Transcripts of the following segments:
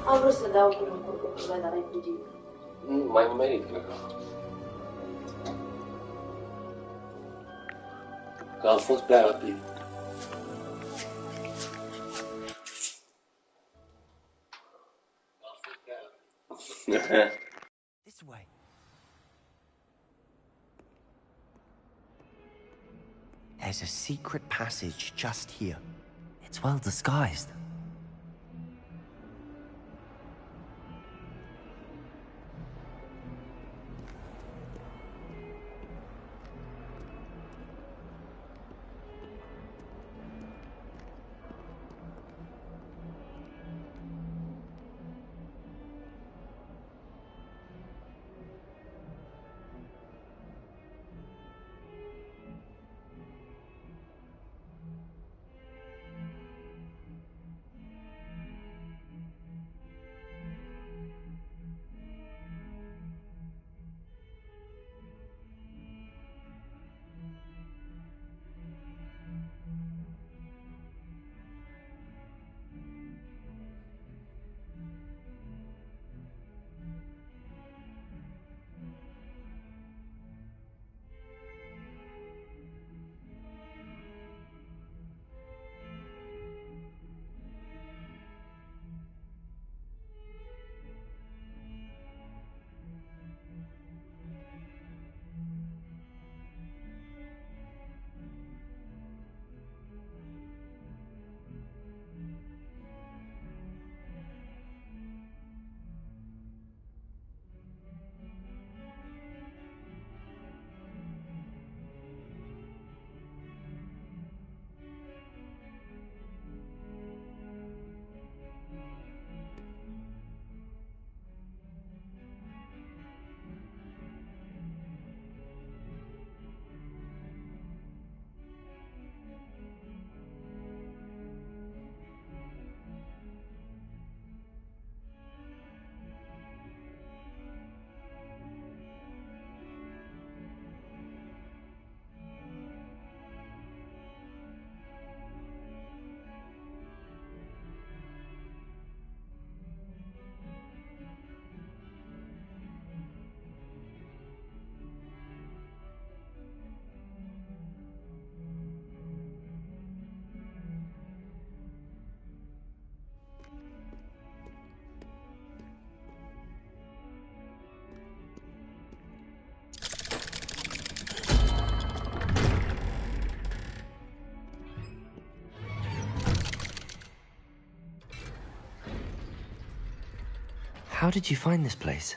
Avrò dau che non può provvedere ai figli. Ma non merito. I'll first play with you. This way. There's a secret passage just here. It's well disguised. How did you find this place?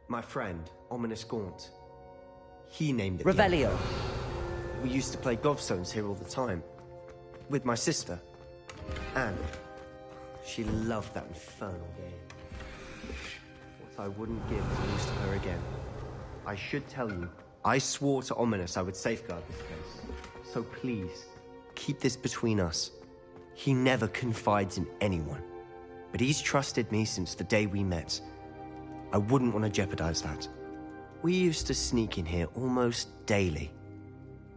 My friend, Ominous Gaunt. He named it. Revelio. We used to play gobstones here all the time. With my sister, Anne. She loved that infernal game. What I wouldn't give to lose to her again. I should tell you, I swore to Ominous I would safeguard this place. So please, keep this between us. He never confides in anyone. But he's trusted me since the day we met. I wouldn't want to jeopardize that. We used to sneak in here almost daily.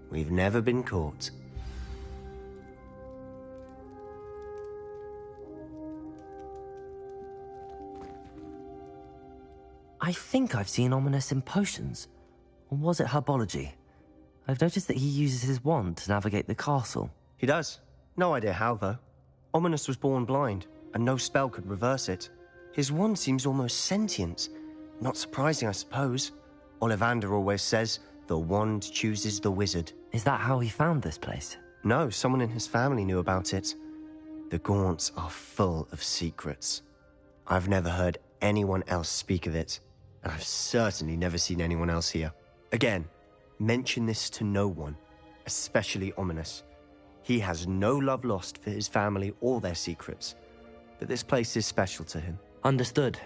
We've never been caught. I think I've seen Ominous in potions. Or was it herbology? I've noticed that he uses his wand to navigate the castle. He does. No idea how, though. Ominous was born blind, and no spell could reverse it. His wand seems almost sentient. Not surprising, I suppose. Ollivander always says, the wand chooses the wizard. Is that how he found this place? No, someone in his family knew about it. The Gaunts are full of secrets. I've never heard anyone else speak of it, and I've certainly never seen anyone else here. Again, mention this to no one, especially Ominous. He has no love lost for his family or their secrets, but this place is special to him. Understood.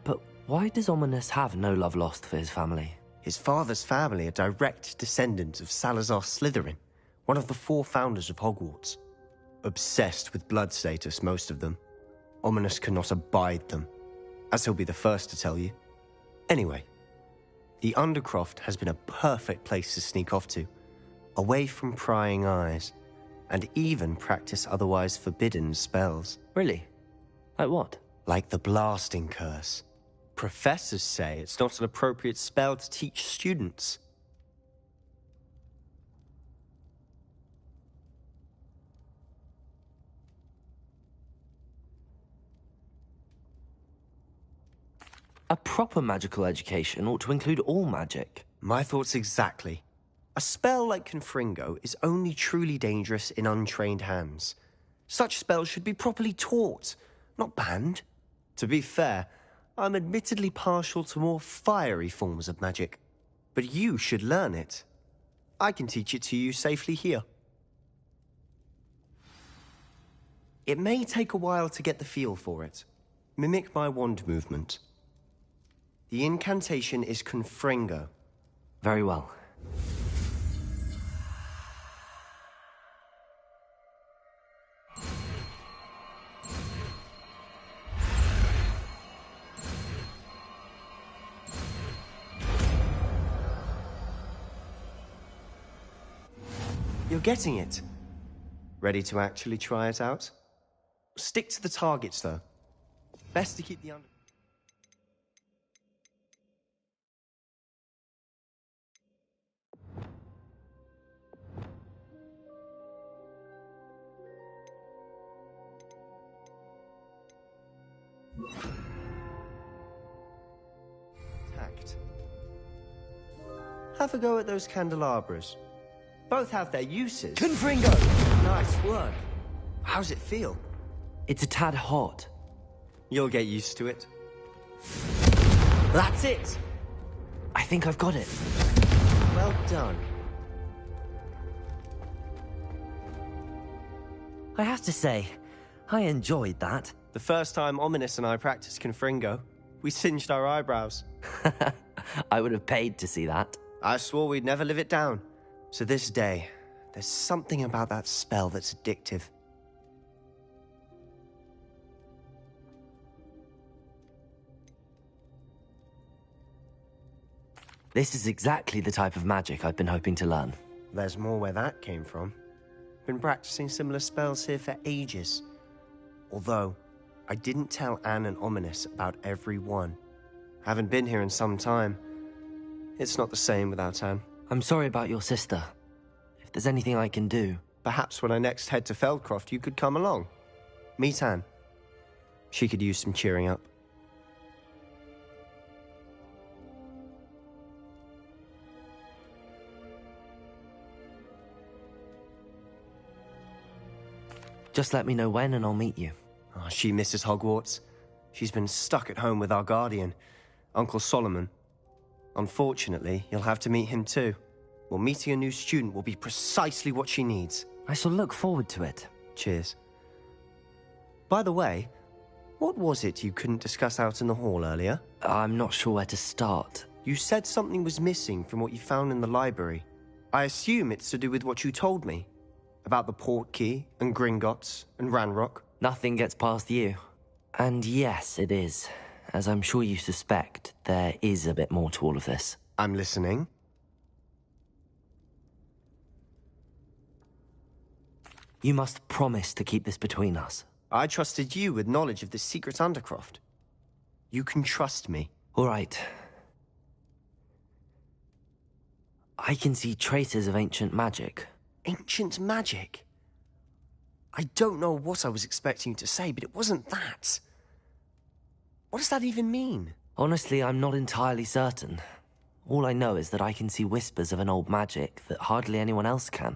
But why does Ominous have no love lost for his family? His father's family are direct descendants of Salazar Slytherin, one of the 4 founders of Hogwarts. Obsessed with blood status, most of them. Ominous cannot abide them, as he'll be the first to tell you. Anyway, the Undercroft has been a perfect place to sneak off to, away from prying eyes, and even practice otherwise forbidden spells. Really? Like what? Like the blasting curse. Professors say it's not an appropriate spell to teach students. A proper magical education ought to include all magic. My thoughts exactly. A spell like Confringo is only truly dangerous in untrained hands. Such spells should be properly taught, not banned. To be fair, I'm admittedly partial to more fiery forms of magic. But you should learn it. I can teach it to you safely here. It may take a while to get the feel for it. Mimic my wand movement. The incantation is Confringo. Very well. You're getting it. Ready to actually try it out? Stick to the targets, though. Best to keep the under... Tact. Have a go at those candelabras. Both have their uses. Confringo! Nice work. How's it feel? It's a tad hot. You'll get used to it. That's it! I think I've got it. Well done. I have to say, I enjoyed that. The first time Ominous and I practiced Confringo, we singed our eyebrows. I would have paid to see that. I swore we'd never live it down. So this day, there's something about that spell that's addictive. This is exactly the type of magic I've been hoping to learn. There's more where that came from. Been practicing similar spells here for ages. Although, I didn't tell Anne and Ominous about every one. Haven't been here in some time. It's not the same without Anne. I'm sorry about your sister. If there's anything I can do... Perhaps when I next head to Feldcroft, you could come along. Meet Anne. She could use some cheering up. Just let me know when and I'll meet you. Oh, she misses Hogwarts. She's been stuck at home with our guardian, Uncle Solomon. Unfortunately, you'll have to meet him too. Well, meeting a new student will be precisely what she needs. I shall look forward to it. Cheers. By the way, what was it you couldn't discuss out in the hall earlier? I'm not sure where to start. You said something was missing from what you found in the library. I assume it's to do with what you told me. About the Portkey, and Gringotts, and Ranrock. Nothing gets past you. And yes, it is. As I'm sure you suspect, there is a bit more to all of this. I'm listening. You must promise to keep this between us. I trusted you with knowledge of the secret Undercroft. You can trust me. All right. I can see traces of ancient magic. Ancient magic? I don't know what I was expecting you to say, but it wasn't that. What does that even mean? Honestly, I'm not entirely certain. All I know is that I can see whispers of an old magic that hardly anyone else can.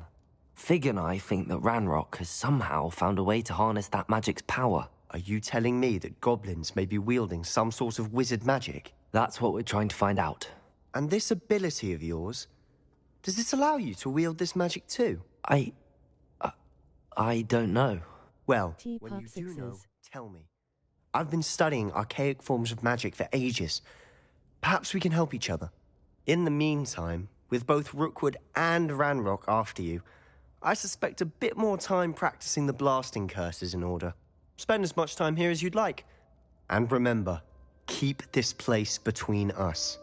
Fig and I think that Ranrock has somehow found a way to harness that magic's power. Are you telling me that goblins may be wielding some sort of wizard magic? That's what we're trying to find out. And this ability of yours, does it allow you to wield this magic too? I don't know. Well, when you do know, tell me. I've been studying archaic forms of magic for ages. Perhaps we can help each other. In the meantime, with both Rookwood and Ranrock after you, I suspect a bit more time practicing the blasting curse is in order. Spend as much time here as you'd like. And remember, keep this place between us.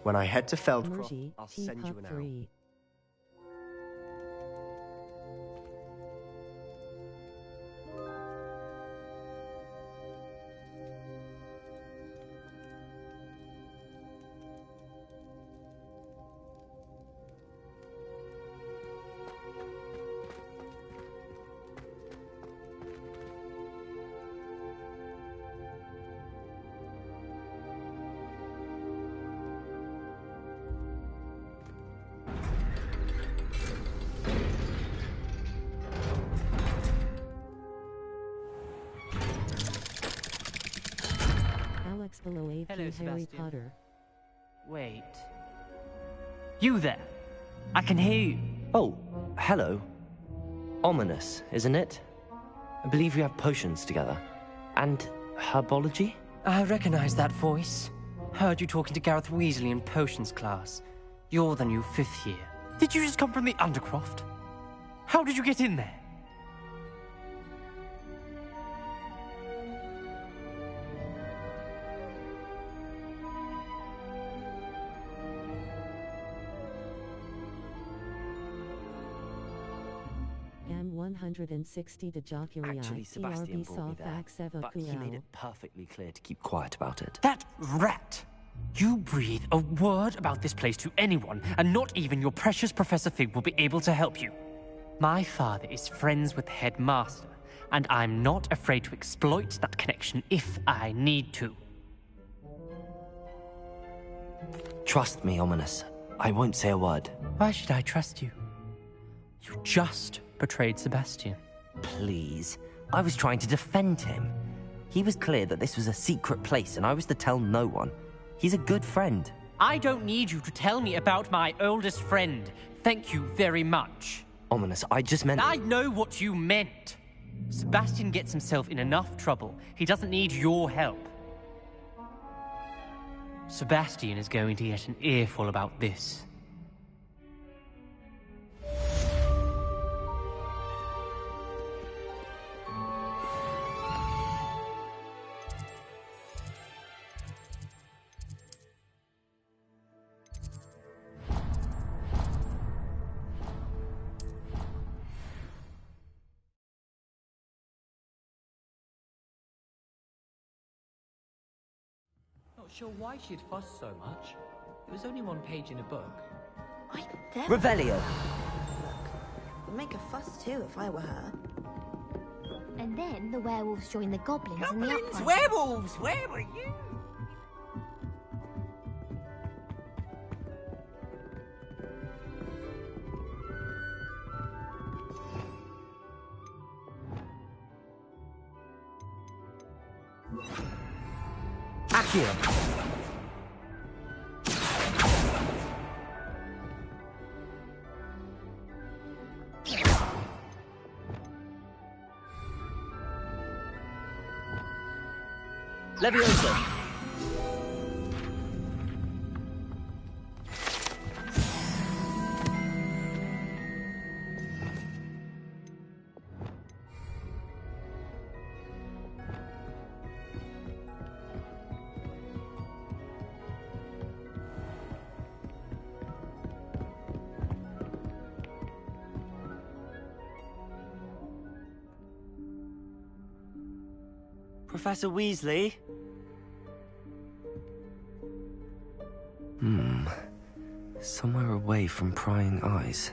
When I head to Feldcroft, I'll send you an owl. facts below AV Hello, Harry Sebastian. Potter. Wait. You there? I can hear you. Oh, hello. Ominous, isn't it? I believe we have potions together. And herbology? I recognize that voice. Heard you talking to Gareth Weasley in potions class. You're the new 5th year. Did you just come from the Undercroft? How did you get in there? Gam 160 to Jocurii. Actually, Sebastian ERB brought me saw there, fax but he made Kuel. it perfectly clear to keep quiet about it. That rat! You breathe a word about this place to anyone, and not even your precious Professor Fig will be able to help you. My father is friends with the headmaster, and I'm not afraid to exploit that connection if I need to. Trust me, Ominous. I won't say a word. Why should I trust you? You just betrayed Sebastian. Please. I was trying to defend him. He was clear that this was a secret place, and I was to tell no one. He's a good friend. I don't need you to tell me about my oldest friend. Thank you very much. Ominous, I just meant... I know what you meant. Sebastian gets himself in enough trouble. He doesn't need your help. Sebastian is going to get an earful about this. Not sure why she'd fuss so much. It was only one page in a book. I dare. Revelio! Would make a fuss too if I were her. And then the werewolves join the goblins in the uprising. Werewolves! Where were you? Accio! Levioso! Professor Weasley? Somewhere away from prying eyes.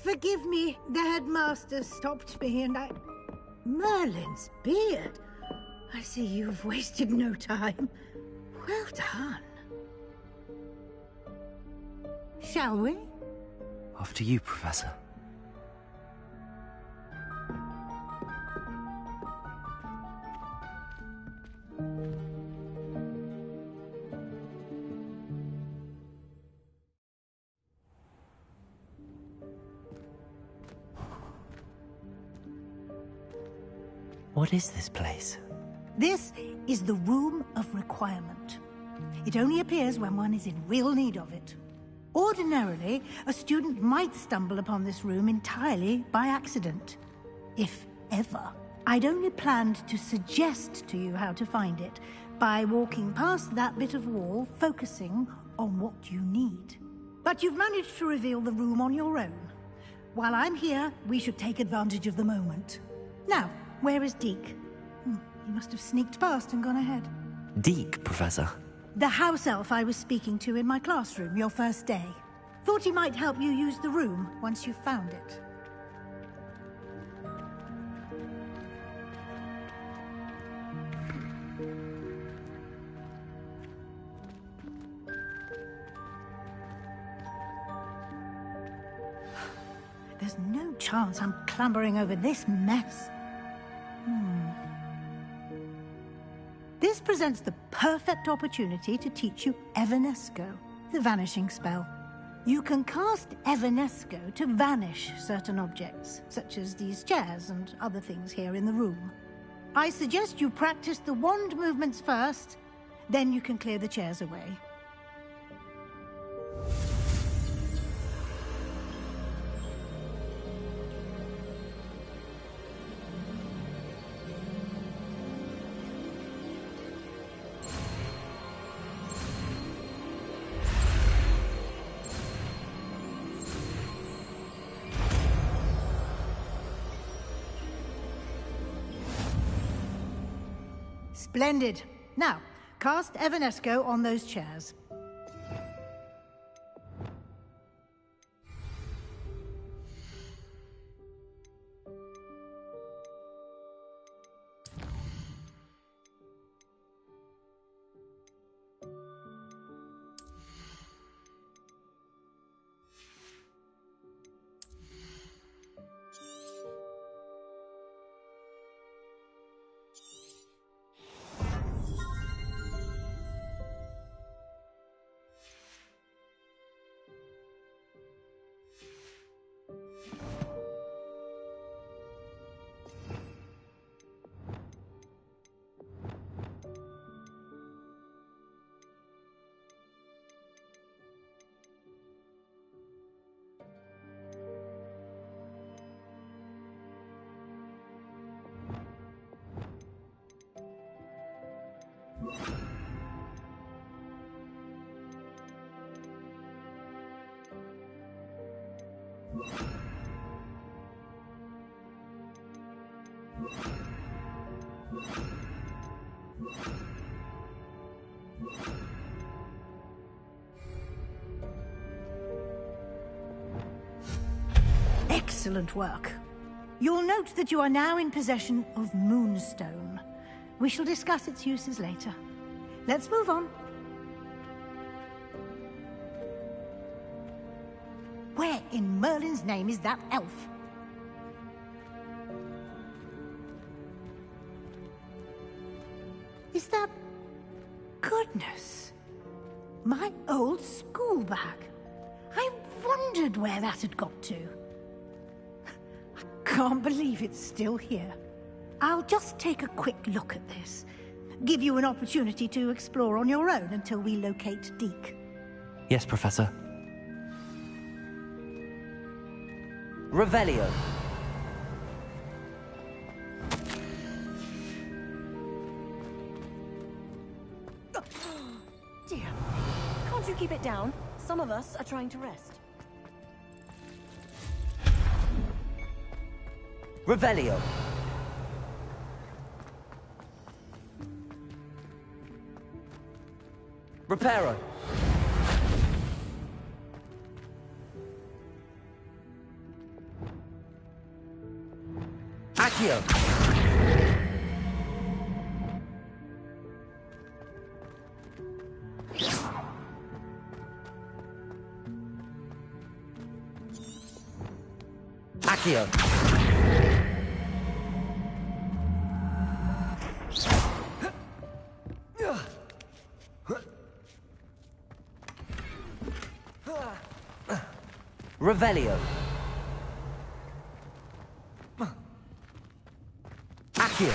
Forgive me, the headmaster stopped me and I... Merlin's beard! I see you've wasted no time. Well done. Shall we? After you, Professor. What is this place? This is the Room of Requirement. It only appears when one is in real need of it. Ordinarily, a student might stumble upon this room entirely by accident. If ever. I'd only planned to suggest to you how to find it by walking past that bit of wall, focusing on what you need. But you've managed to reveal the room on your own. While I'm here, we should take advantage of the moment. Now, where is Deke? He must have sneaked past and gone ahead. Deke, Professor. The house elf I was speaking to in my classroom your first day. Thought he might help you use the room once you've found it. There's no chance I'm clambering over this mess. This presents the perfect opportunity to teach you Evanesco, the vanishing spell. You can cast Evanesco to vanish certain objects, such as these chairs and other things here in the room. I suggest you practice the wand movements first, then you can clear the chairs away. Splendid. Now, cast Evanesco on those chairs. Excellent work. You'll note that you are now in possession of Moonstone. We shall discuss its uses later. Let's move on. Where in Merlin's name is that elf? Is that... Goodness! My old school bag. I wondered where that had got to. I can't believe it's still here. I'll just take a quick look at this. Give you an opportunity to explore on your own until we locate Deke. Yes, Professor. Revelio. Dear, can't you keep it down? Some of us are trying to rest. Revelio. Reparo. Accio. Accio. Revelio. Accio.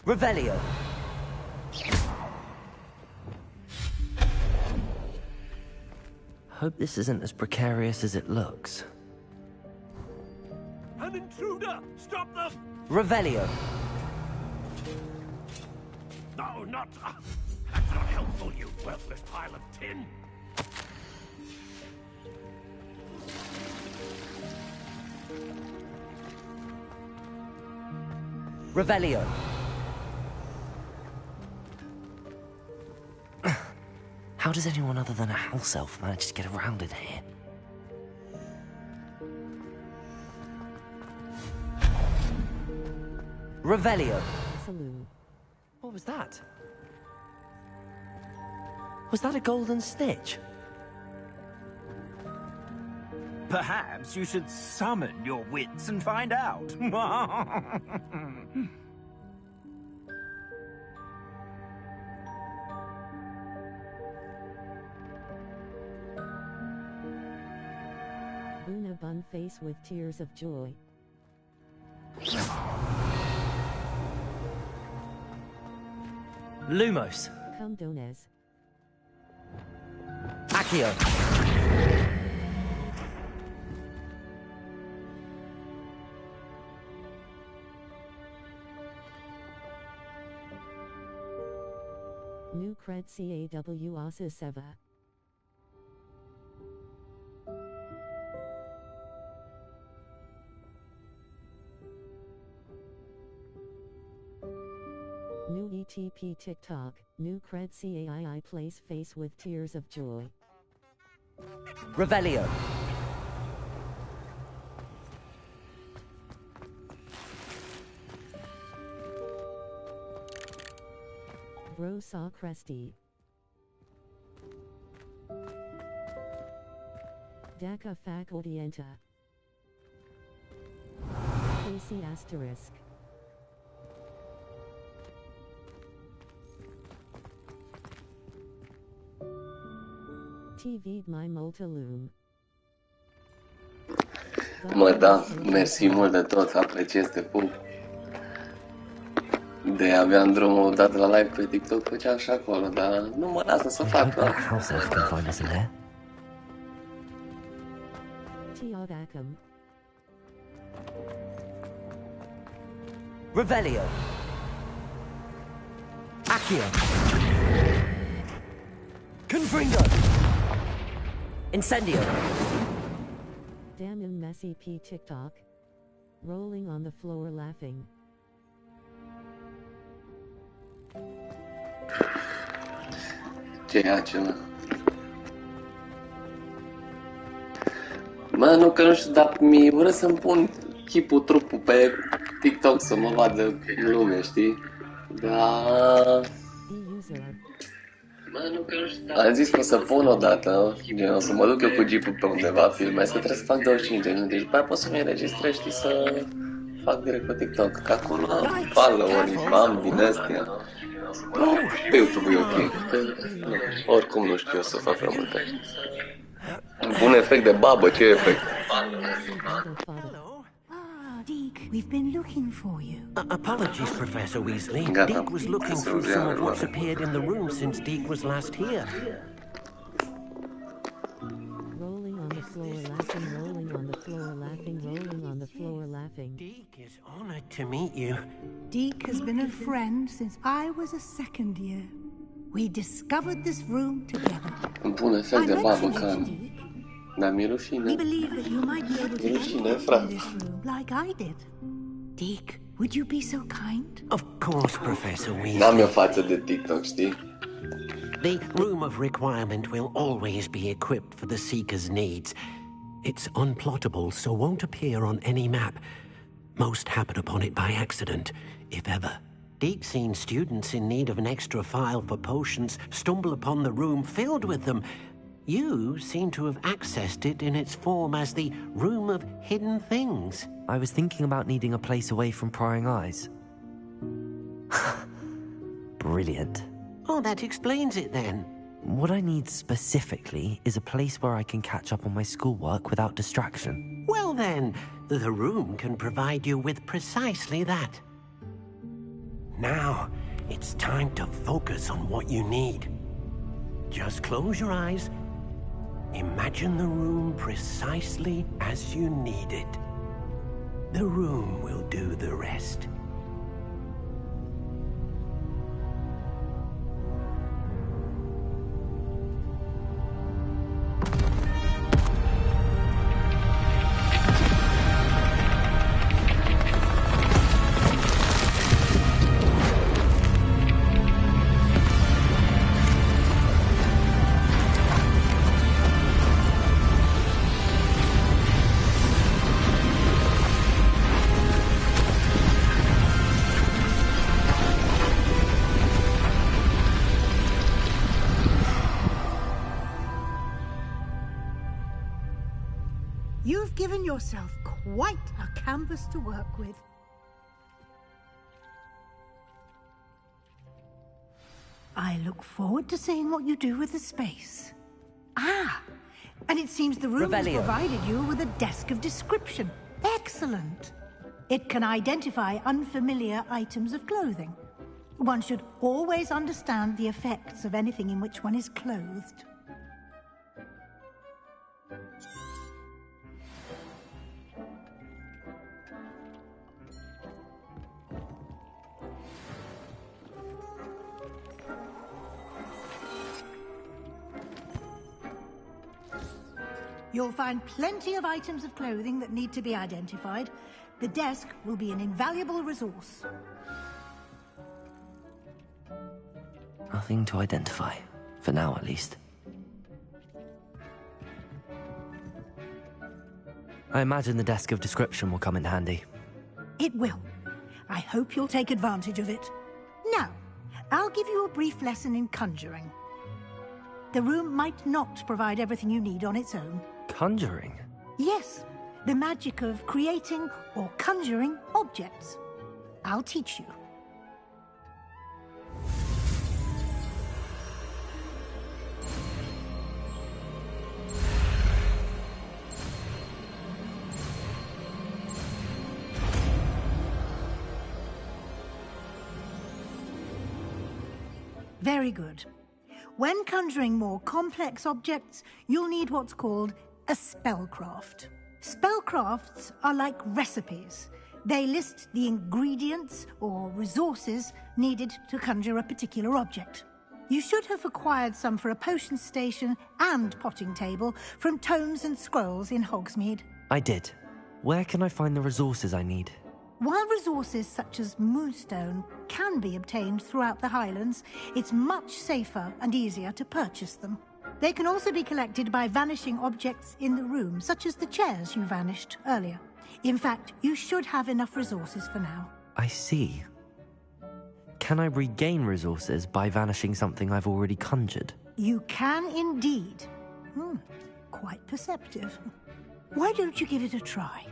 Revelio. Hope this isn't as precarious as it looks. An intruder! Stop them! Revelio. No, not... that's not helpful, you worthless pile of tin! Revelio. How does anyone other than a house elf manage to get around in here? Revelio. Saloon. What was that? Was that a golden snitch? Perhaps you should summon your wits and find out. Una bun face with tears of joy. Lumos. Condones. Accio. New cred CAW Asa Seva. New ETP TikTok, new cred CAII place face with tears of joy. Revelio. Bro saw Cresty. Daka Fac Orienta. Casey Asterisk. TV'd my multiloom. Mă, da, mersi mult de tot, apreciez, te pup. De aveam drumul dat la live pe TikTok, făceam și acolo, dar nu mă lasă să fac. House elf can find us in there. Tiodacum. Revelio. Accio. Confringo. Incendio. Damn him messy P TikTok. Rolling on the floor laughing. Ce e acela? Mă, nu că nu știu, dar mi-e urât să-mi pun chipul, trupul pe TikTok să mă vadă lume, știi? Da. Am zis că o să pun odată, o să mă duc eu cu jeepul pe undeva, filmez, că trebuie să fac 25 de minute, deci după aia pot să-mi înregistrez, știi, să fac direct pe TikTok, că acolo am follow-uri, am din astea. Pe YouTube e ok, oricum nu știu să fac prea multe. Un efect de babă, ce efect? We've been looking for you. Apologies, Professor Weasley. Deke was looking through some of what's appeared in the room since Deke was last here. Rolling on the floor laughing, rolling on the floor laughing, rolling on the floor laughing. Deke is honored to meet you. Deke has been a friend since I was a second year. We discovered this room together. Îmi pun efect de babă, că... Dar mi-e rușine. We believe that you might be able to enter this room like I did. Deke, would you be so kind? Of course, Professor Weasley. N-am eu față de TikTok, știi? The Room of Requirement will always be equipped for the Seeker's needs. It's unplottable, so won't appear on any map. Most happen upon it by accident, if ever. Deep-seen students in need of an extra file for potions stumble upon the room filled with them. You seem to have accessed it in its form as the Room of Hidden Things. I was thinking about needing a place away from prying eyes. Brilliant. Oh, that explains it then. What I need specifically is a place where I can catch up on my schoolwork without distraction. Well then, the room can provide you with precisely that. Now, it's time to focus on what you need. Just close your eyes. Imagine the room precisely as you need it. The room will do the rest. given yourself quite a canvas to work with. I look forward to seeing what you do with the space. Ah, and it seems the room has provided you with a desk of description. Excellent. It can identify unfamiliar items of clothing. One should always understand the effects of anything in which one is clothed. You'll find plenty of items of clothing that need to be identified. The desk will be an invaluable resource. Nothing to identify. For now, at least. I imagine the desk of description will come in handy. It will. I hope you'll take advantage of it. Now, I'll give you a brief lesson in conjuring. The room might not provide everything you need on its own. Conjuring? Yes, the magic of creating or conjuring objects. I'll teach you. Very good. When conjuring more complex objects, you'll need what's called a spellcraft. Spellcrafts are like recipes. They list the ingredients or resources needed to conjure a particular object. You should have acquired some for a potion station and potting table from tomes and scrolls in Hogsmeade. I did. Where can I find the resources I need? While resources such as moonstone can be obtained throughout the Highlands, it's much safer and easier to purchase them. They can also be collected by vanishing objects in the room, such as the chairs you vanished earlier. In fact, you should have enough resources for now. I see. Can I regain resources by vanishing something I've already conjured? You can indeed. Quite perceptive. Why don't you give it a try?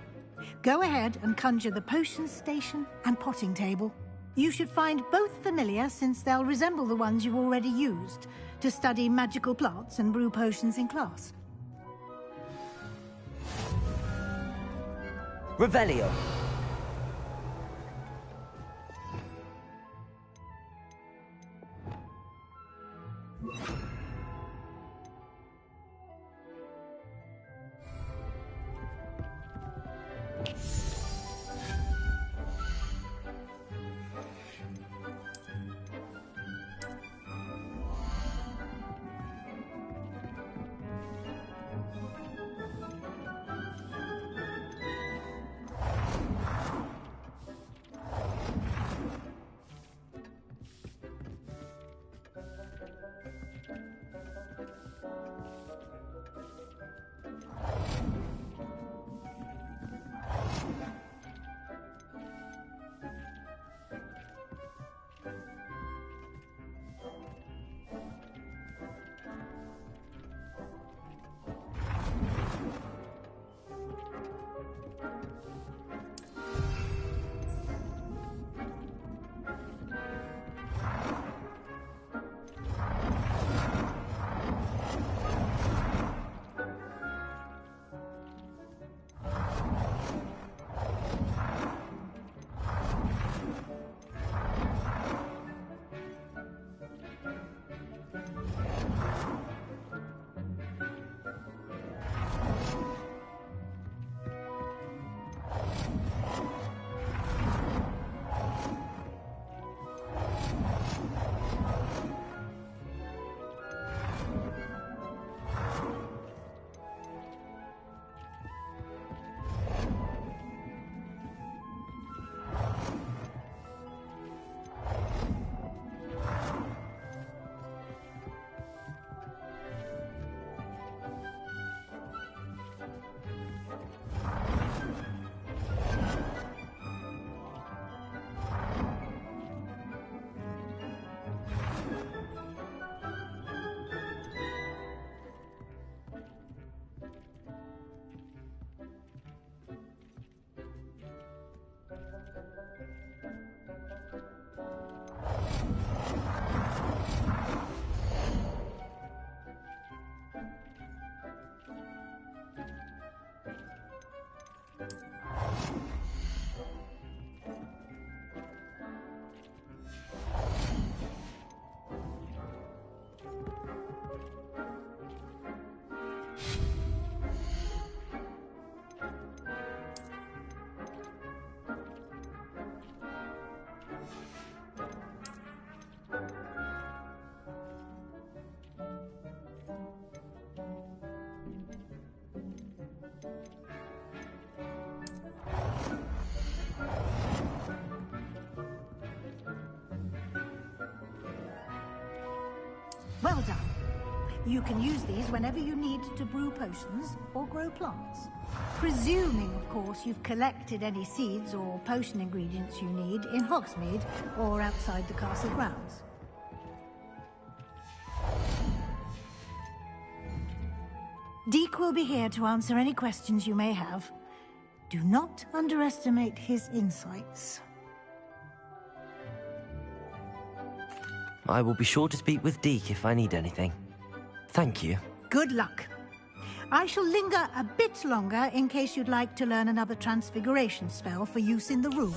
Go ahead and conjure the potion station and potting table. You should find both familiar, since they'll resemble the ones you've already used to study magical plants and brew potions in class. Revelio. Well done. You can use these whenever you need to brew potions or grow plants. Presuming, of course, you've collected any seeds or potion ingredients you need in Hogsmeade or outside the castle grounds. Deke will be here to answer any questions you may have. Do not underestimate his insights. I will be sure to speak with Deke if I need anything. Thank you. Good luck. I shall linger a bit longer in case you'd like to learn another transfiguration spell for use in the room.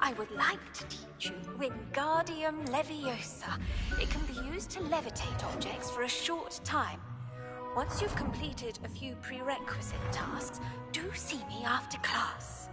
I would like to teach you Wingardium Leviosa. It can be used to levitate objects for a short time. Once you've completed a few prerequisite tasks, do see me after class.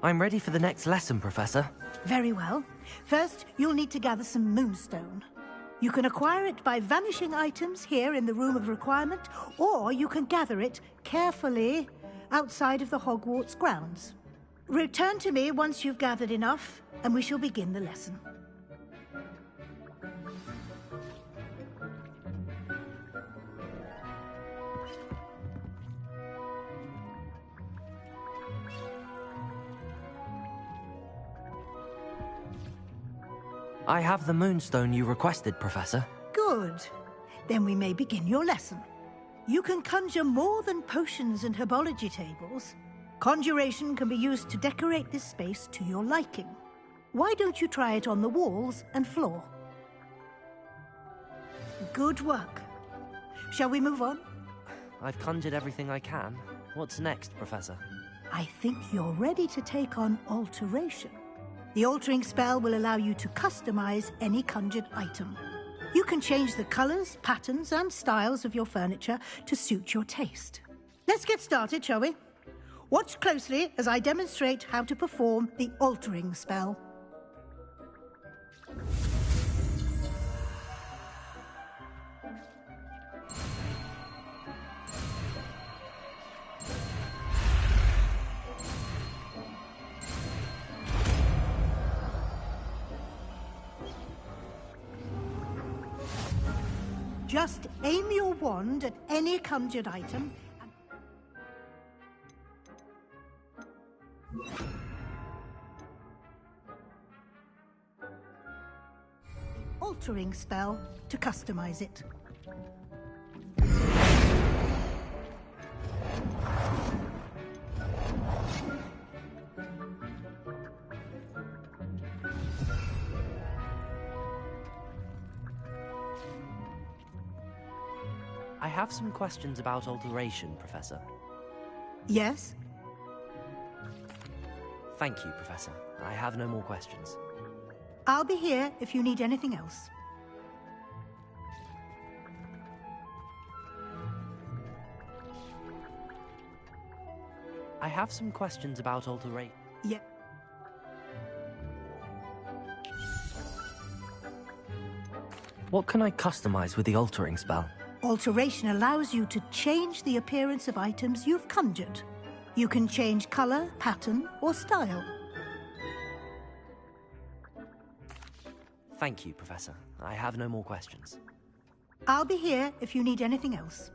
I'm ready for the next lesson, Professor. Very well. First, you'll need to gather some moonstone. You can acquire it by vanishing items here in the Room of Requirement, or you can gather it carefully outside of the Hogwarts grounds. Return to me once you've gathered enough, and we shall begin the lesson. I have the moonstone you requested, Professor. Good. Then we may begin your lesson. You can conjure more than potions and herbology tables. Conjuration can be used to decorate this space to your liking. Why don't you try it on the walls and floor? Good work. Shall we move on? I've conjured everything I can. What's next, Professor? I think you're ready to take on alteration. The altering spell will allow you to customize any conjured item. You can change the colors, patterns, and styles of your furniture to suit your taste. Let's get started, shall we? Watch closely as I demonstrate how to perform the altering spell. Just aim your wand at any conjured item and... altering spell to customize it. I have some questions about alteration, Professor. Yes? Thank you, Professor. I have no more questions. I'll be here if you need anything else. I have some questions about alteration. Yeah. What can I customize with the altering spell? Alteration allows you to change the appearance of items you've conjured. You can change color, pattern, or style. Thank you, Professor. I have no more questions. I'll be here if you need anything else.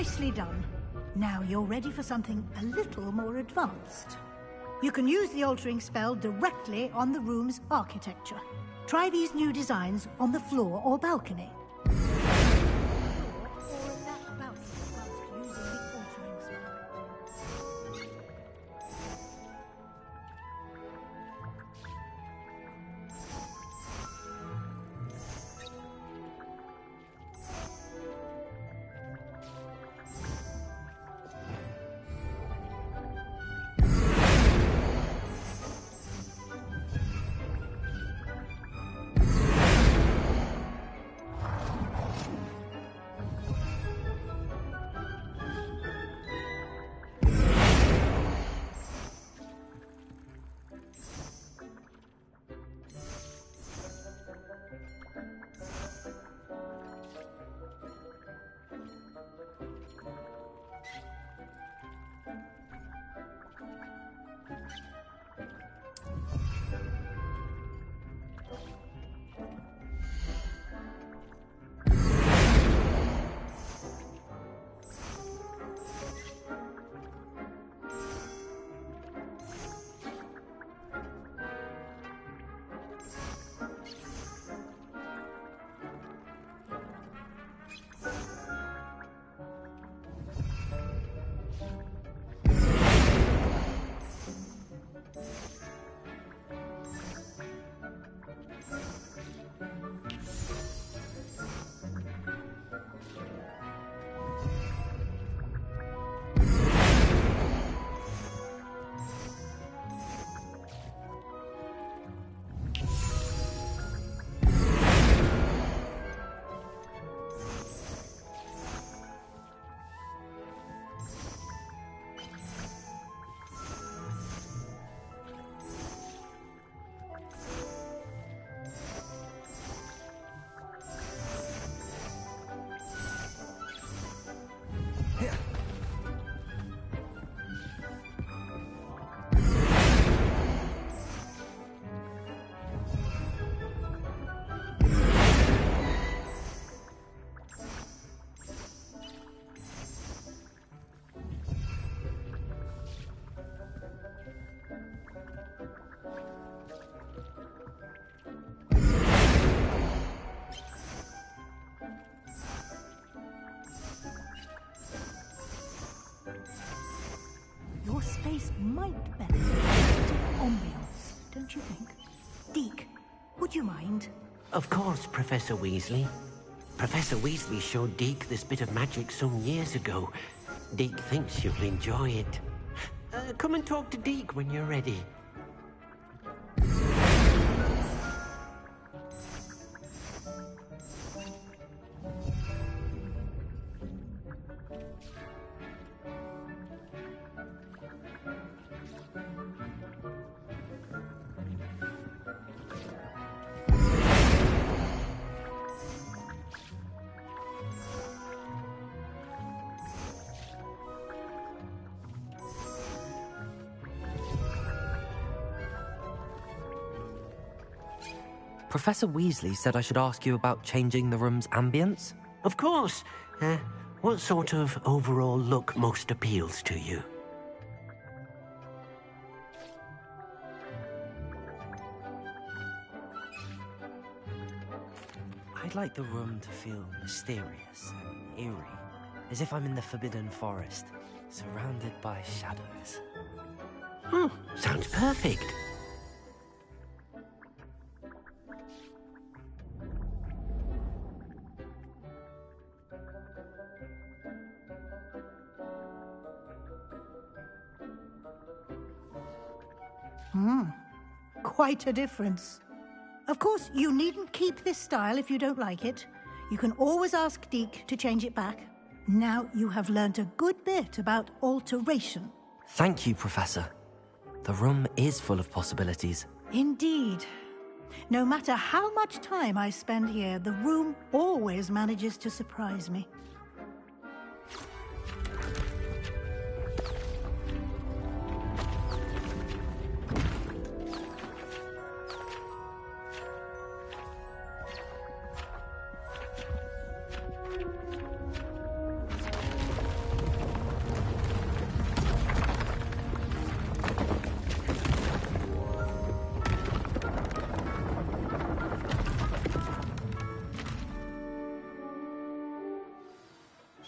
Nicely done. Now you're ready for something a little more advanced. You can use the altering spell directly on the room's architecture. Try these new designs on the floor or balcony. Your space might benefit from ambience, don't you think? Deke, would you mind? Of course, Professor Weasley. Professor Weasley showed Deke this bit of magic some years ago. Deke thinks you'll enjoy it. Come and talk to Deke when you're ready. Professor Weasley said I should ask you about changing the room's ambience? Of course. What sort of overall look most appeals to you? I'd like the room to feel mysterious and eerie, as if I'm in the Forbidden Forest, surrounded by shadows. Oh, sounds perfect. Quite a difference. Of course, you needn't keep this style if you don't like it. You can always ask Deke to change it back. Now you have learnt a good bit about alteration. Thank you, Professor. The room is full of possibilities. Indeed. No matter how much time I spend here, the room always manages to surprise me.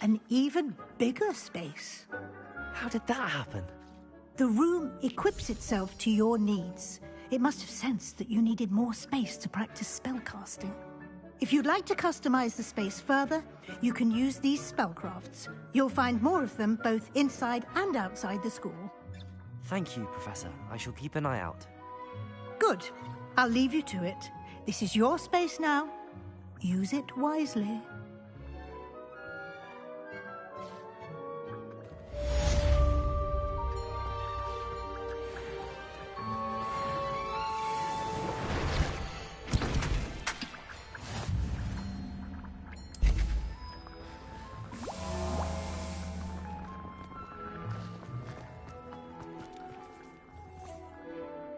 an even bigger space. How did that happen? The room equips itself to your needs. It must have sensed that you needed more space to practice spellcasting. If you'd like to customize the space further, you can use these spellcrafts. You'll find more of them both inside and outside the school. Thank you, Professor. I shall keep an eye out. Good. I'll leave you to it. This is your space now. Use it wisely.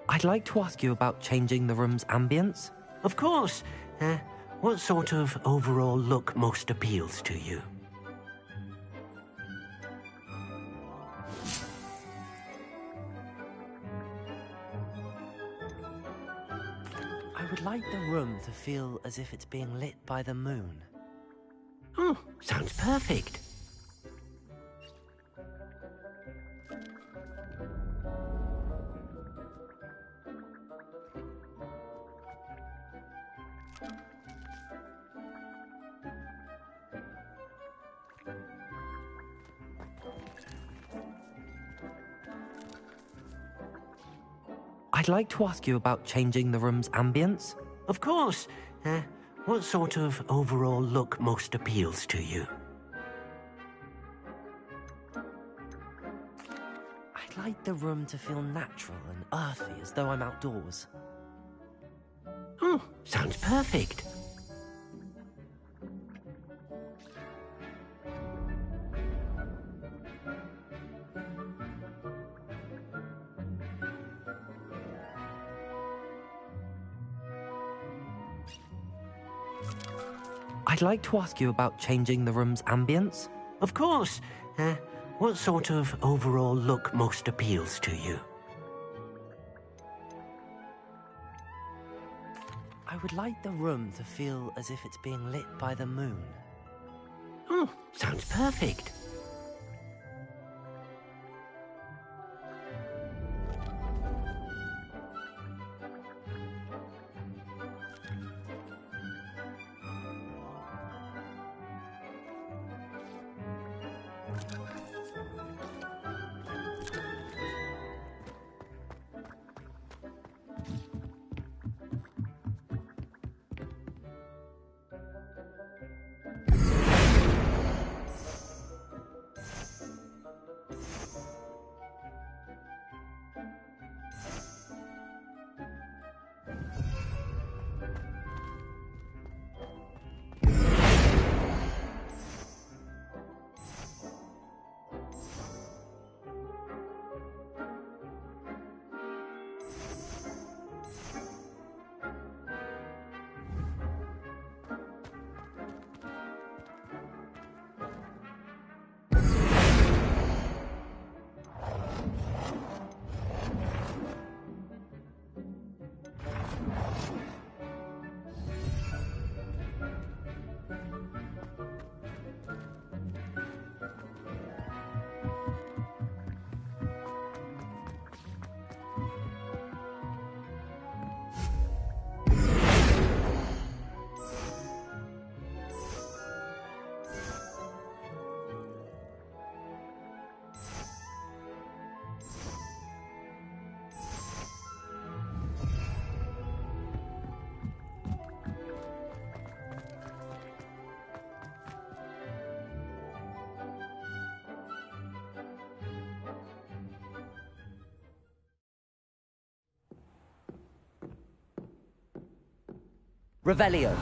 I'd like to ask you about changing the room's ambience. Of course. What sort of overall look most appeals to you? I would like the room to feel as if it's being lit by the moon. Oh, sounds perfect. I'd like to ask you about changing the room's ambience. Of course. What sort of overall look most appeals to you? I'd like the room to feel natural and earthy, as though I'm outdoors. Oh, sounds perfect. I'd like to ask you about changing the room's ambience. Of course. What sort of overall look most appeals to you? I would like the room to feel as if it's being lit by the moon. Oh, sounds perfect. Revelio.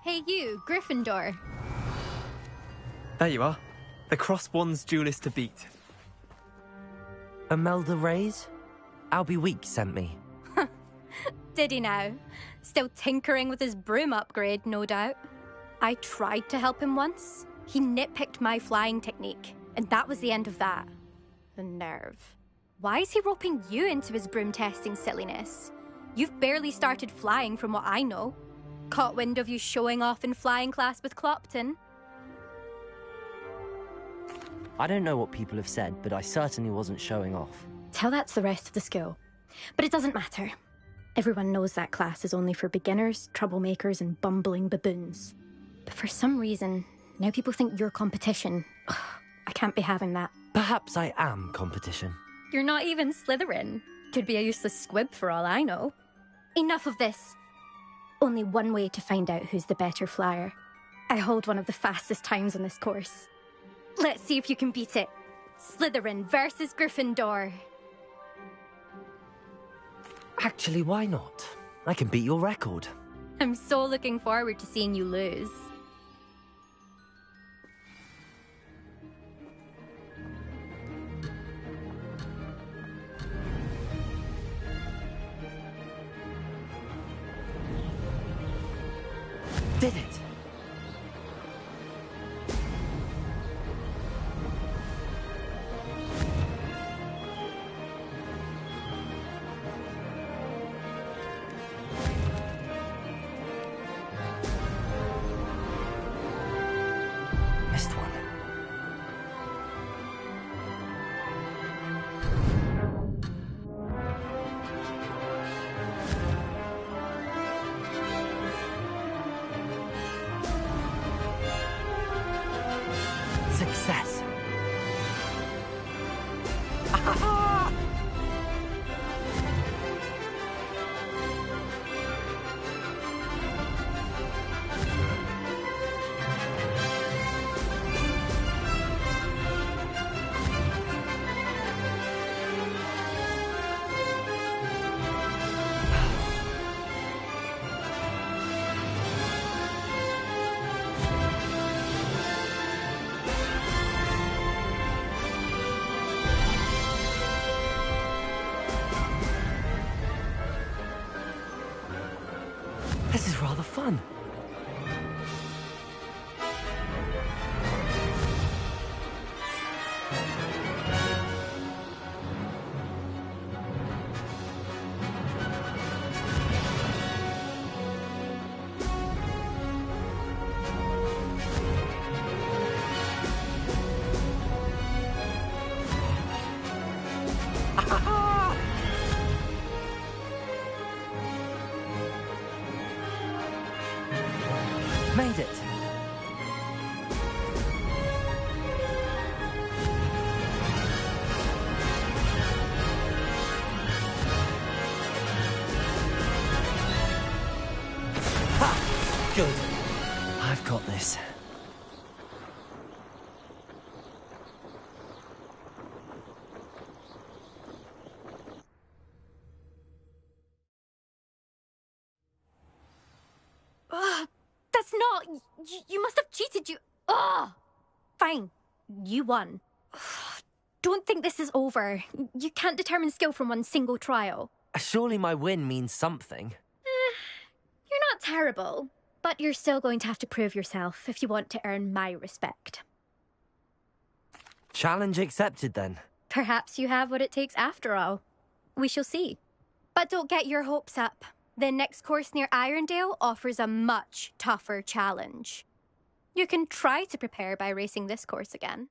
Hey you, Gryffindor. There you are. The cross wands duelist to beat. Imelda Reyes? Albie Weeks sent me. Did he now? Still tinkering with his broom upgrade, no doubt. I tried to help him once. He nitpicked my flying technique, and that was the end of that. The nerve. Why is he roping you into his broom testing silliness? You've barely started flying from what I know. Caught wind of you showing off in flying class with Clopton. I don't know what people have said, but I certainly wasn't showing off. Tell that to the rest of the school. But it doesn't matter. Everyone knows that class is only for beginners, troublemakers, and bumbling baboons. But for some reason, now people think you're competition. Ugh, I can't be having that. Perhaps I am competition. You're not even Slytherin. Could be a useless squib for all I know. Enough of this. Only one way to find out who's the better flyer. I hold one of the fastest times on this course. Let's see if you can beat it. Slytherin versus Gryffindor. Actually, why not? I can beat your record. I'm so looking forward to seeing you lose. Did it! Missed one. Success. This is rather fun. Made it. Ha! Good. I've got this. Oh, you must have cheated, you... Oh! Fine. You won. Don't think this is over. You can't determine skill from one single trial. Surely my win means something. You're not terrible, but you're still going to have to prove yourself if you want to earn my respect. Challenge accepted, then. Perhaps you have what it takes after all. We shall see. But don't get your hopes up. The next course near Irondale offers a much tougher challenge. You can try to prepare by racing this course again.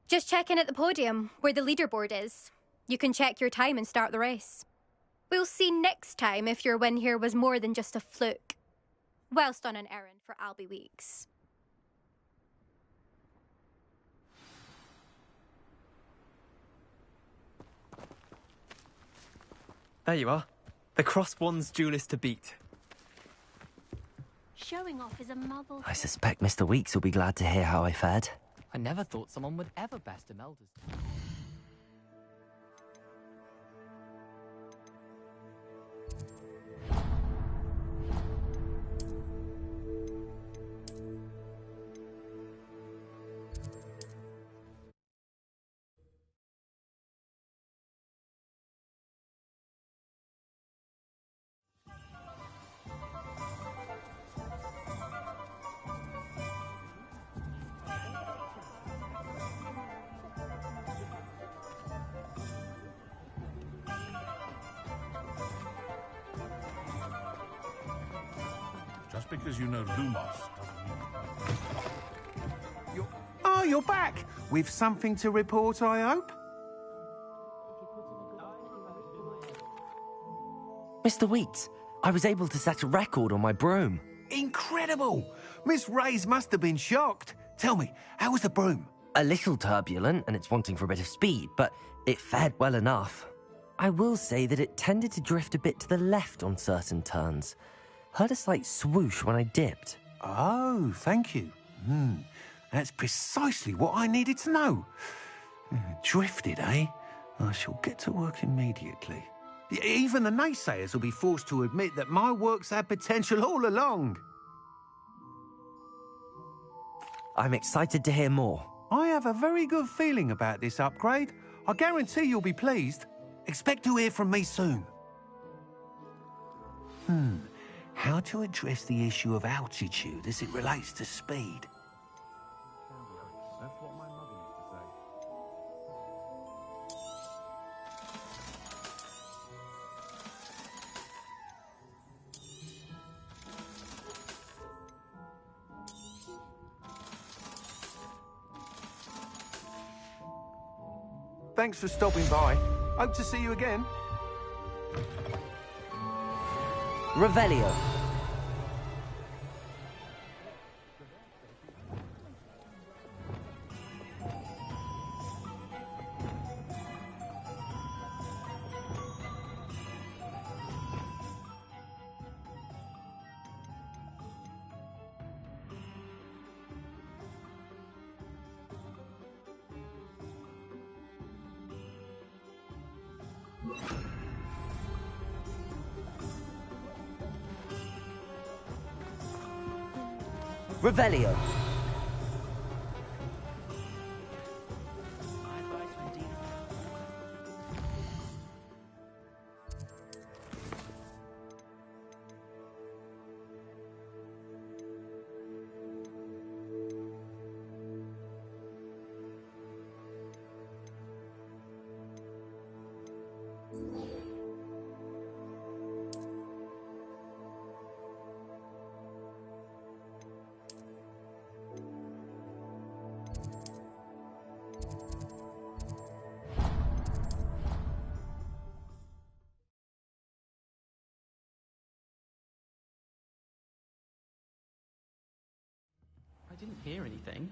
Just check in at the podium, where the leaderboard is. You can check your time and start the race. We'll see next time if your win here was more than just a fluke. Whilst on an errand for Albie Weeks. There you are. The Cross Wands duelist to beat. Showing off is a muggle. I suspect Mr. Weeks will be glad to hear how I fared. I never thought someone would ever best Imelda's. Just because you know Lumos doesn't mean... Oh, you're back! With something to report, I hope? Mr. Weeks, I was able to set a record on my broom. Incredible! Miss Reyes must have been shocked. Tell me, how was the broom? A little turbulent, and it's wanting for a bit of speed, but it fared well enough. I will say that it tended to drift a bit to the left on certain turns. Heard a slight swoosh when I dipped. Oh, thank you. That's precisely what I needed to know. Drifted, eh? I shall get to work immediately. Even the naysayers will be forced to admit that my work's had potential all along. I'm excited to hear more. I have a very good feeling about this upgrade. I guarantee you'll be pleased. Expect to hear from me soon. How to address the issue of altitude as it relates to speed? That's what my mother used to say. Thanks for stopping by. Hope to see you again. Revelio. Revelio. I didn't hear anything.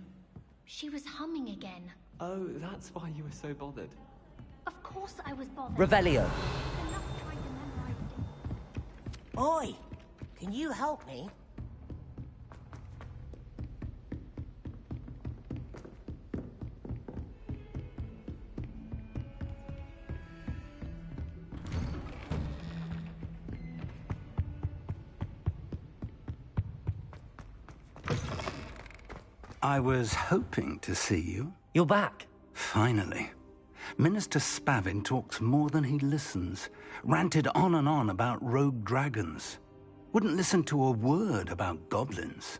She was humming again. Oh, that's why you were so bothered. Of course I was bothered. Revelio. Enough trying to memorize it. Oi! Can you help me? I was hoping to see you. You're back. Finally. Minister Spavin talks more than he listens. Ranted on and on about rogue dragons. Wouldn't listen to a word about goblins.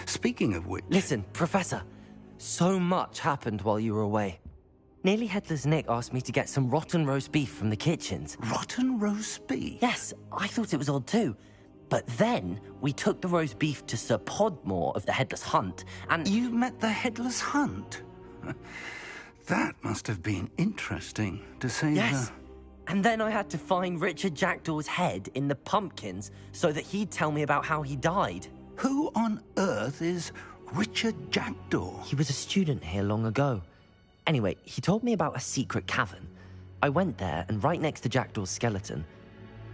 Speaking of which... Listen, Professor. So much happened while you were away. Nearly Headless Nick asked me to get some rotten roast beef from the kitchens. Rotten roast beef? Yes, I thought it was odd too. But then, we took the roast beef to Sir Podmore of the Headless Hunt, and... You met the Headless Hunt? That must have been interesting, to say Yes. And then I had to find Richard Jackdaw's head in the pumpkins so that he'd tell me about how he died. Who on earth is Richard Jackdaw? He was a student here long ago. Anyway, he told me about a secret cavern. I went there, and right next to Jackdaw's skeleton,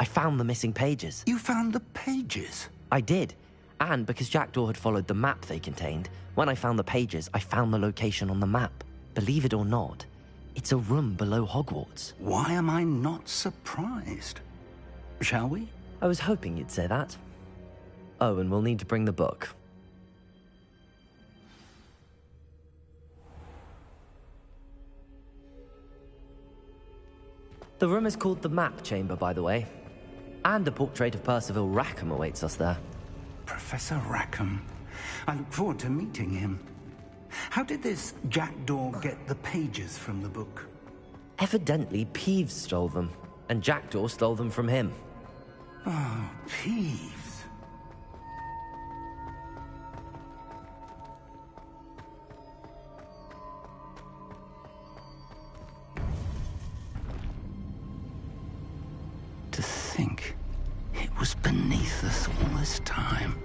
I found the missing pages. You found the pages? I did. And because Jackdaw had followed the map they contained, when I found the pages, I found the location on the map. Believe it or not, it's a room below Hogwarts. Why am I not surprised? Shall we? I was hoping you'd say that. Oh, and we'll need to bring the book. The room is called the Map Chamber, by the way. And a portrait of Percival Rackham awaits us there. Professor Rackham. I look forward to meeting him. How did this Jackdaw get the pages from the book? Evidently, Peeves stole them, and Jackdaw stole them from him. Oh, Peeves. To think it was beneath us all this time.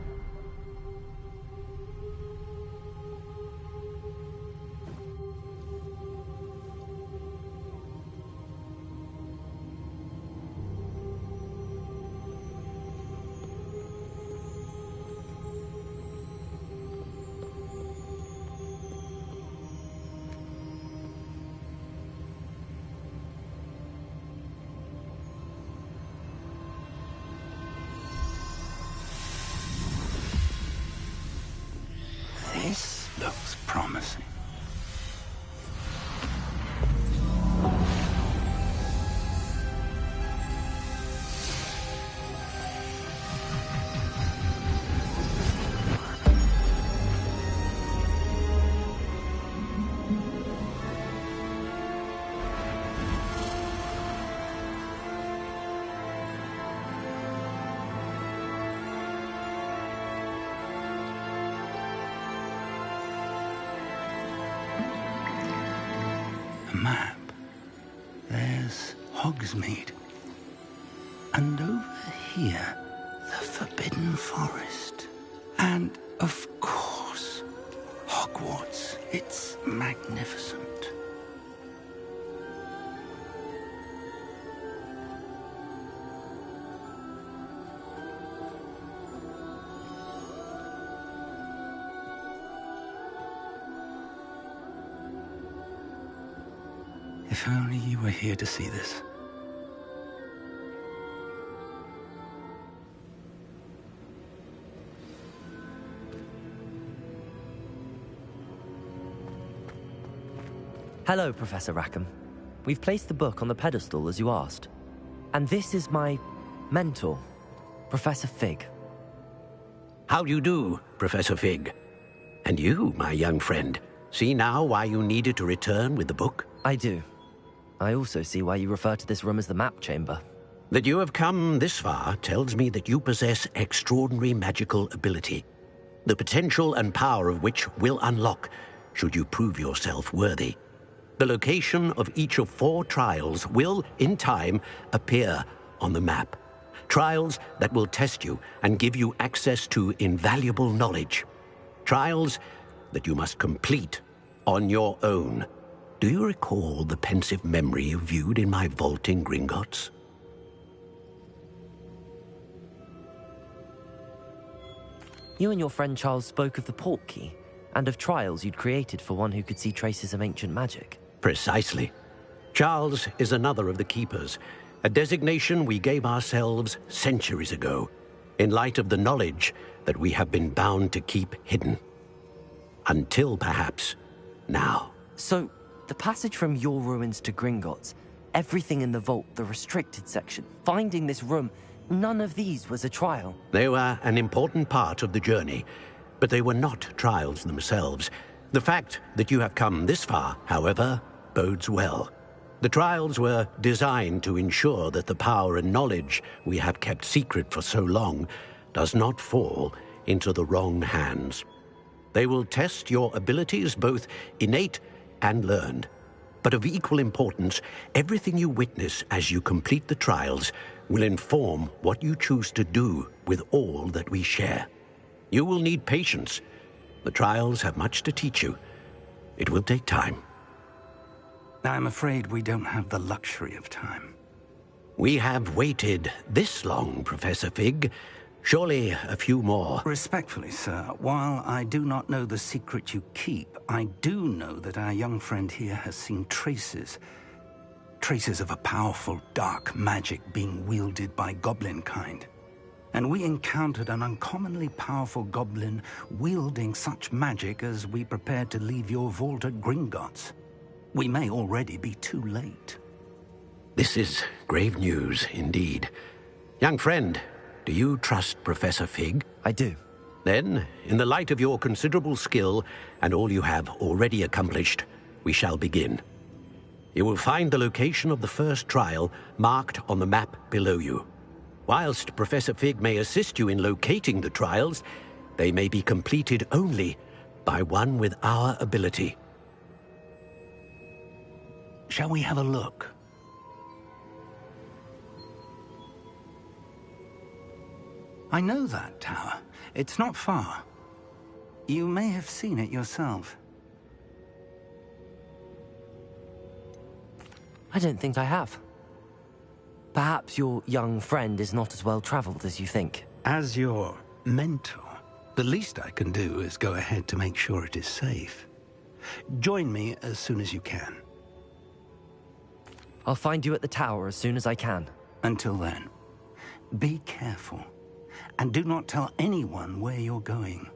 This looks promising. Map. There's Hogsmeade. And over here, the Forbidden Forest. And, of course, Hogwarts. It's magnificent. If only you were here to see this. Hello, Professor Rackham. We've placed the book on the pedestal as you asked. And this is my mentor, Professor Fig. How do you do, Professor Fig? And you, my young friend, see now why you needed to return with the book? I do. I also see why you refer to this room as the Map Chamber. That you have come this far tells me that you possess extraordinary magical ability, the potential and power of which will unlock should you prove yourself worthy. The location of each of 4 trials will, in time, appear on the map. Trials that will test you and give you access to invaluable knowledge. Trials that you must complete on your own. Do you recall the pensive memory you viewed in my vault in Gringotts? You and your friend Charles spoke of the Portkey, and of trials you'd created for one who could see traces of ancient magic. Precisely. Charles is another of the Keepers, a designation we gave ourselves centuries ago, in light of the knowledge that we have been bound to keep hidden. Until perhaps now. So, the passage from your ruins to Gringotts, everything in the vault, the restricted section, finding this room, none of these was a trial. They were an important part of the journey, but they were not trials themselves. The fact that you have come this far, however, bodes well. The trials were designed to ensure that the power and knowledge we have kept secret for so long does not fall into the wrong hands. They will test your abilities, both innate and learned. But of equal importance, everything you witness as you complete the trials will inform what you choose to do with all that we share. You will need patience. The trials have much to teach you. It will take time. I'm afraid we don't have the luxury of time. We have waited this long, Professor Fig. Surely a few more. Respectfully, sir, while I do not know the secret you keep, I do know that our young friend here has seen traces of a powerful dark magic being wielded by goblin kind. And we encountered an uncommonly powerful goblin wielding such magic as we prepared to leave your vault at Gringotts. We may already be too late. This is grave news indeed. Young friend, do you trust Professor Fig? I do. Then, in the light of your considerable skill and all you have already accomplished, we shall begin. You will find the location of the first trial marked on the map below you. Whilst Professor Fig may assist you in locating the trials, they may be completed only by one with our ability. Shall we have a look? I know that tower. It's not far. You may have seen it yourself. I don't think I have. Perhaps your young friend is not as well traveled as you think. As your mentor, the least I can do is go ahead to make sure it is safe. Join me as soon as you can. I'll find you at the tower as soon as I can. Until then, be careful, and do not tell anyone where you're going.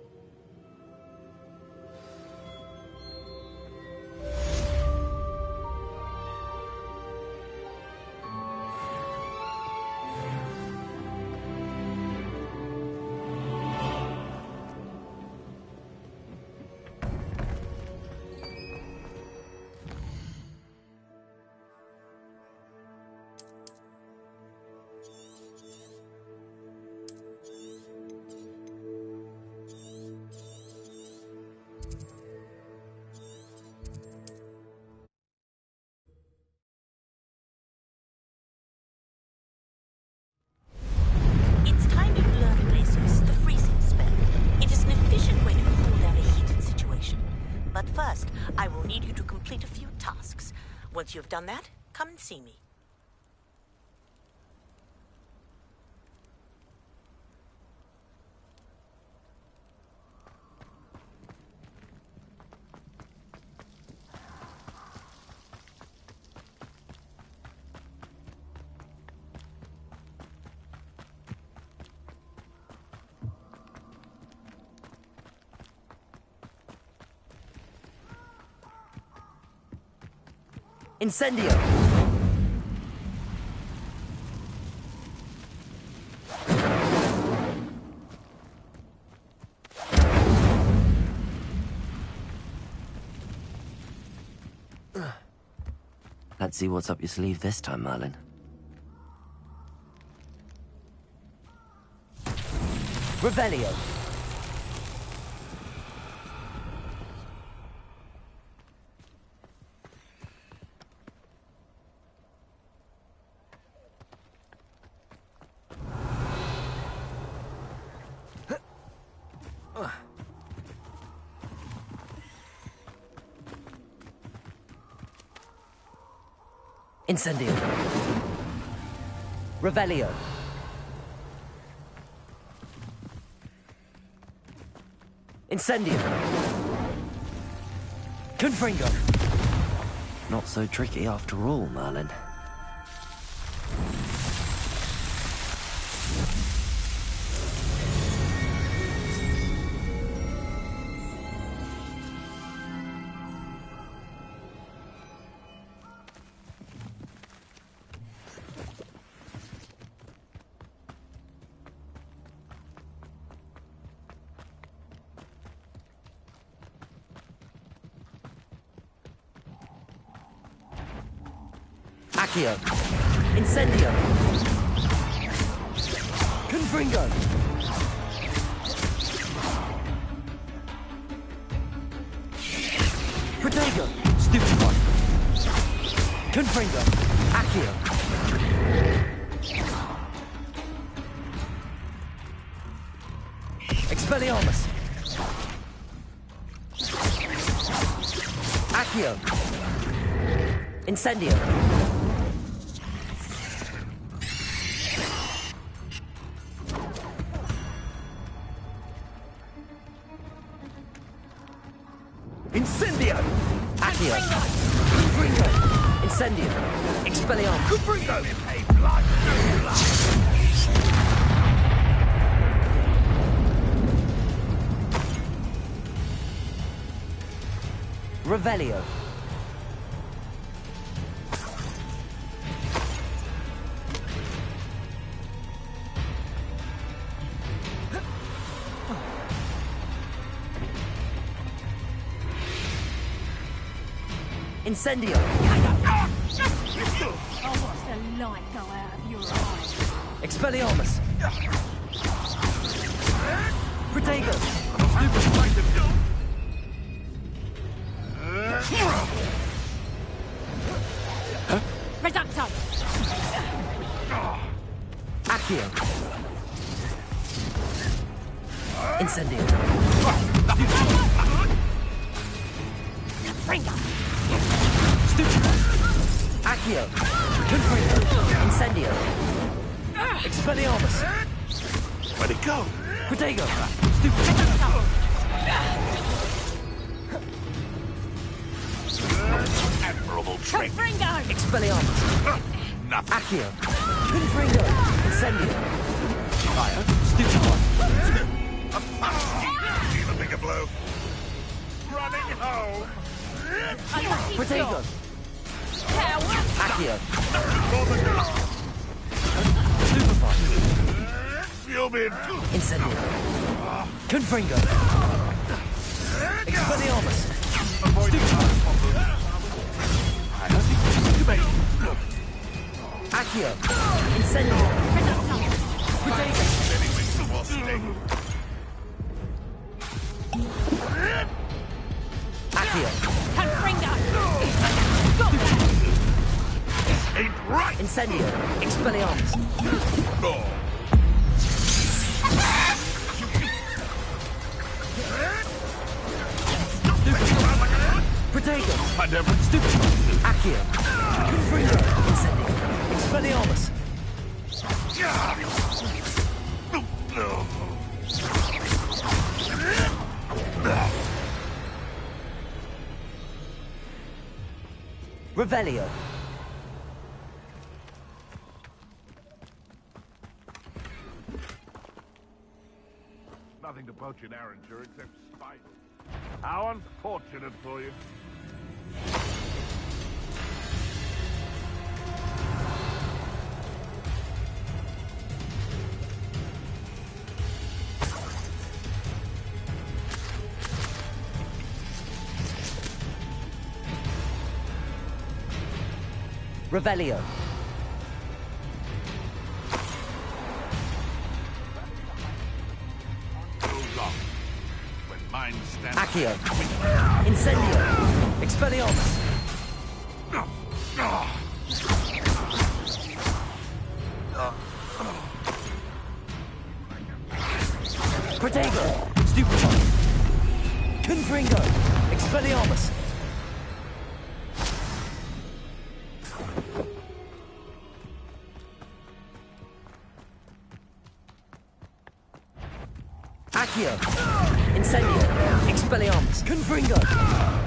But first, I will need you to complete a few tasks. Once you've done that, come and see me. Incendio! Let's see what's up your sleeve this time, Merlin. Revelio! Incendio. Revelio. Incendio. Confringo. Not so tricky after all, Merlin. Accio. Incendio. Confringo. Protego. Stupefy. Confringo. Accio. Expelliarmus. Accio. Incendio. Incendio. Accio. Confringo. Incendio. Expelliarmus. Confringo. Revelio. Incendio. Oh, watch the light go out of your eyes. Expelliarmus. Protego. Reducto. Accio. Incendio. Confringo. Accio. Confringo. Incendio. Expelliarmus. Where'd it go? Protego. Admirable trick. Confringo. Expelliarmus. Nothing. Accio. Confringo. Incendio. Fire. Feel a bigger blow. Running home. Protego. Accio. You'll be Incendio. Confringo. Expelliarmus. Accio. Incendio. Protego. Accio. Confringo. ain't right. Incendio. Expelliarmus. Protego. Stupid. Accio. Confringo. Incendio. Expelliarmus. Revelio. Nothing to poach in Arranger except spiders. How unfortunate for you. Revelio. Accio. Incendio. Expelliarmus. Protego. Stupefy. Confringo. Expelliarmus. Accio. Incendio. Expelliarmus. Confringo.